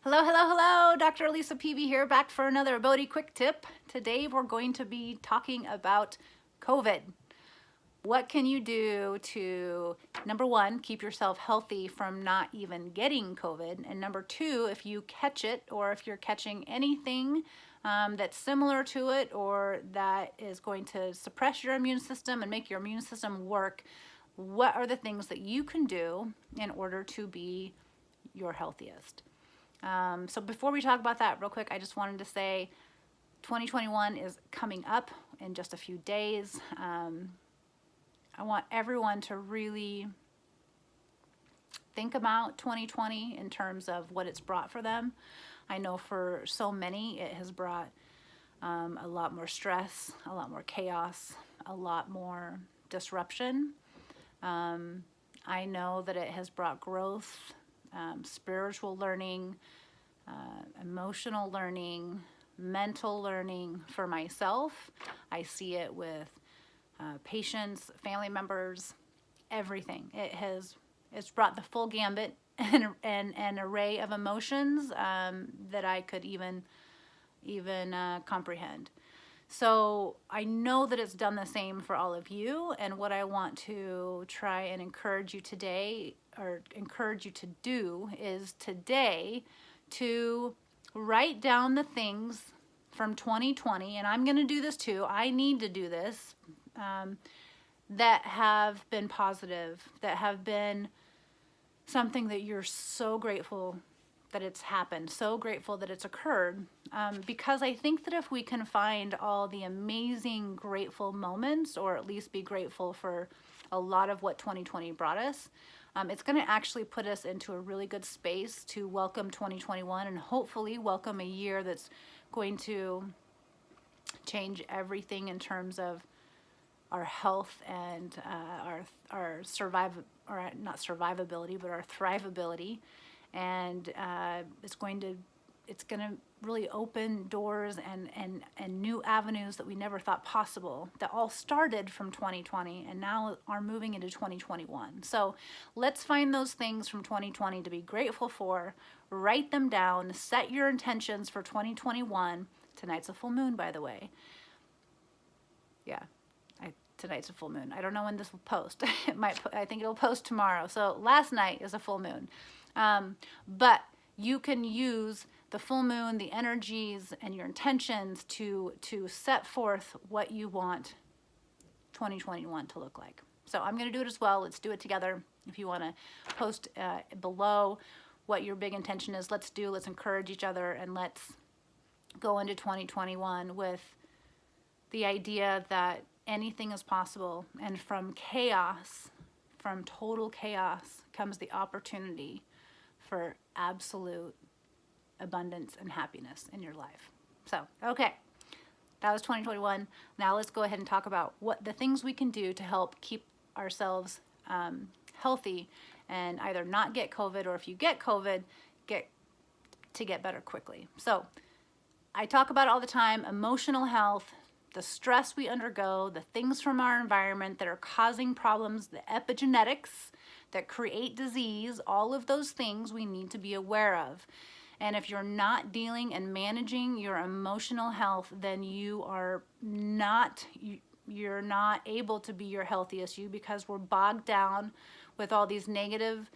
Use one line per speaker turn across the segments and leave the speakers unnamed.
Hello, hello, hello. Dr. Lisa Peavy here, back for another Ability Quick Tip. Today we're going to be talking about COVID. What can you do to, number one, keep yourself healthy from not even getting COVID? And number two, if you catch it or if you're catching anything that's similar to it or that is going to suppress your immune system and make your immune system work, what are the things that you can do in order to be your healthiest? So before we talk about that real quick, I just wanted to say 2021 is coming up in just a few days. I want everyone to really think about 2020 in terms of what it's brought for them. I know for so many it has brought a lot more stress, a lot more chaos, a lot more disruption. I know that it has brought growth, spiritual learning, emotional learning, mental learning for myself. I see it with patients, family members, everything. It's brought the full gambit and an array of emotions that I could even comprehend. So I know that it's done the same for all of you, and what I want to try and encourage you today, or encourage you to do, is today to write down the things from 2020, and I'm going to do this too. I need to do this, that have been positive, that have been something that you're so grateful that it's happened, so grateful that it's occurred, because I think that if we can find all the amazing grateful moments, or at least be grateful for a lot of what 2020 brought us, it's going to actually put us into a really good space to welcome 2021 and hopefully welcome a year that's going to change everything in terms of our health and our not survivability, but our thrivability. And it's going to really open doors and new avenues that we never thought possible, that all started from 2020 and now are moving into 2021. So let's find those things from 2020 to be grateful for, write them down, set your intentions for 2021. Tonight's a full moon, by the way. Yeah. Tonight's a full moon. I don't know when this will post. I think it'll post tomorrow. So last night is a full moon. But you can use the full moon, the energies, and your intentions to set forth what you want 2021 to look like. So I'm going to do it as well. Let's do it together. If you want to post below what your big intention is, let's encourage each other, and let's go into 2021 with the idea that anything is possible, and from chaos, from total chaos, comes the opportunity for absolute abundance and happiness in your life. So, okay, that was 2021. Now let's go ahead and talk about what the things we can do to help keep ourselves healthy and either not get COVID, or if you get COVID, get better quickly. So I talk about it all the time: emotional health, the stress we undergo, the things from our environment that are causing problems, the epigenetics that create disease, all of those things we need to be aware of. And if you're not dealing and managing your emotional health, then you're not able to be your healthiest you, because we're bogged down with all these negative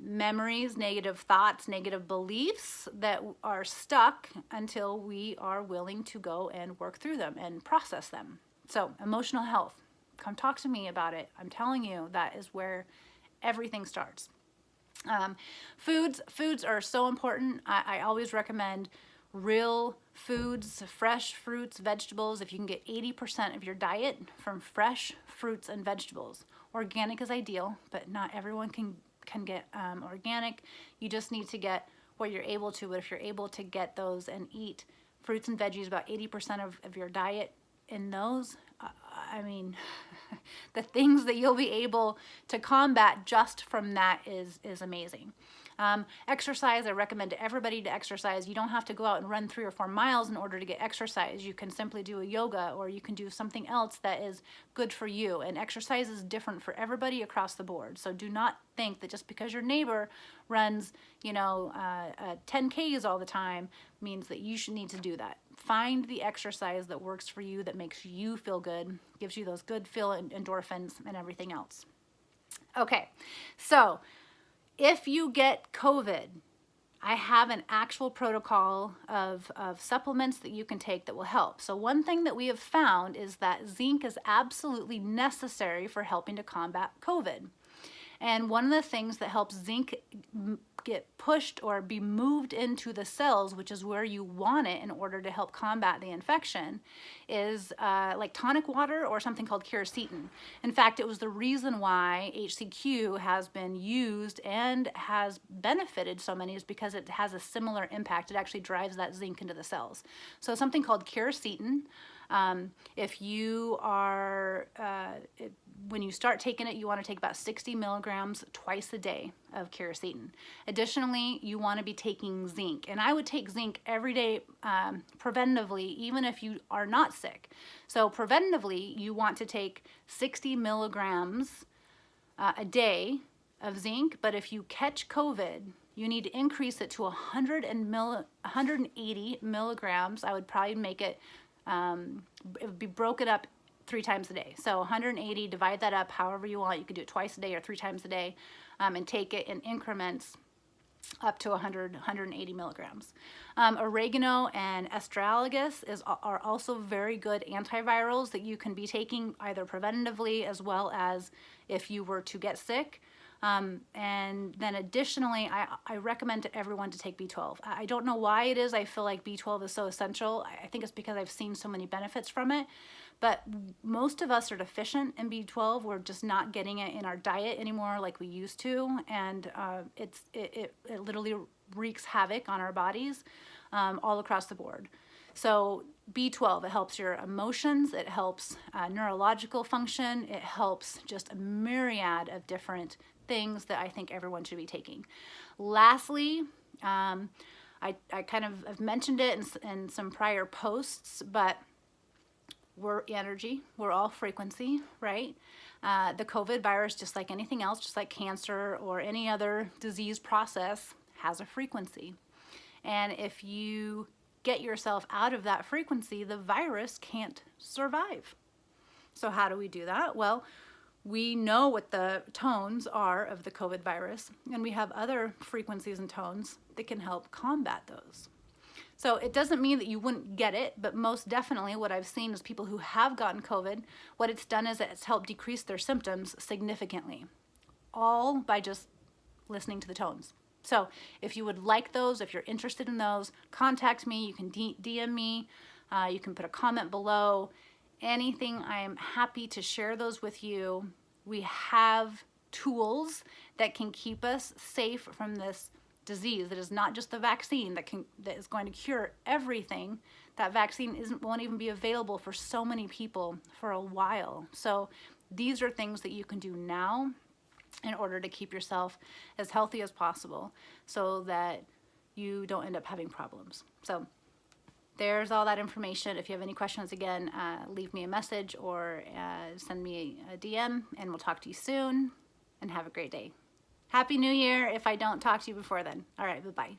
memories, negative thoughts, negative beliefs that are stuck until we are willing to go and work through them and process them. So emotional health, come talk to me about it. I'm telling you, that is where everything starts. Foods are so important. I always recommend real foods, fresh fruits, vegetables. If you can get 80% of your diet from fresh fruits and vegetables. Organic is ideal, but not everyone can get organic. You just need to get what you're able to. But if you're able to get those and eat fruits and veggies, about 80% of your diet in those, I mean, the things that you'll be able to combat just from that is amazing. Exercise, I recommend to everybody to exercise. You don't have to go out and run 3 or 4 miles in order to get exercise. You can simply do a yoga, or you can do something else that is good for you. And exercise is different for everybody across the board. So do not think that just because your neighbor runs, 10Ks all the time means that you should need to do that. Find the exercise that works for you, that makes you feel good, gives you those good endorphins and everything else. Okay, so if you get COVID, I have an actual protocol of supplements that you can take that will help. So one thing that we have found is that zinc is absolutely necessary for helping to combat COVID. And one of the things that helps zinc get pushed or be moved into the cells, which is where you want it in order to help combat the infection, is like tonic water or something called quercetin. In fact, it was the reason why HCQ has been used and has benefited so many, is because it has a similar impact. It actually drives that zinc into the cells. So something called quercetin. If you are, when you start taking it, you want to take about 60 milligrams twice a day of quercetin. Additionally, you want to be taking zinc. And I would take zinc every day preventatively, even if you are not sick. So preventatively, you want to take 60 milligrams a day of zinc. But if you catch COVID, you need to increase it to 180 milligrams. I would probably make it, it would be broken up 3 times a day. So 180, divide that up however you want. You could do it twice a day or 3 times a day, and take it in increments up to 180 milligrams. Oregano and astragalus are also very good antivirals that you can be taking either preventatively as well as if you were to get sick. And then additionally, I recommend to everyone to take B12. I don't know why it is I feel like B12 is so essential. I think it's because I've seen so many benefits from it. But most of us are deficient in B12. We're just not getting it in our diet anymore like we used to. And it literally wreaks havoc on our bodies all across the board. So B12, it helps your emotions, it helps neurological function, it helps just a myriad of different things that I think everyone should be taking. Lastly, I kind of have mentioned it in some prior posts, but we're energy, we're all frequency, right? The COVID virus, just like anything else, just like cancer or any other disease process, has a frequency. And if you get yourself out of that frequency, the virus can't survive. So how do we do that? Well, we know what the tones are of the COVID virus, and we have other frequencies and tones that can help combat those. So it doesn't mean that you wouldn't get it, but most definitely what I've seen is people who have gotten COVID, what it's done is it's helped decrease their symptoms significantly, all by just listening to the tones. So if you would like those, if you're interested in those, contact me. You can DM me. You can put a comment below. Anything, I am happy to share those with you. We have tools that can keep us safe from this disease. That is not just the vaccine that is going to cure everything. That vaccine won't even be available for so many people for a while. So these are things that you can do now in order to keep yourself as healthy as possible so that you don't end up having problems. So there's all that information. If you have any questions, again, leave me a message or send me a DM, and we'll talk to you soon, and have a great day. Happy New Year if I don't talk to you before then. All right, bye-bye.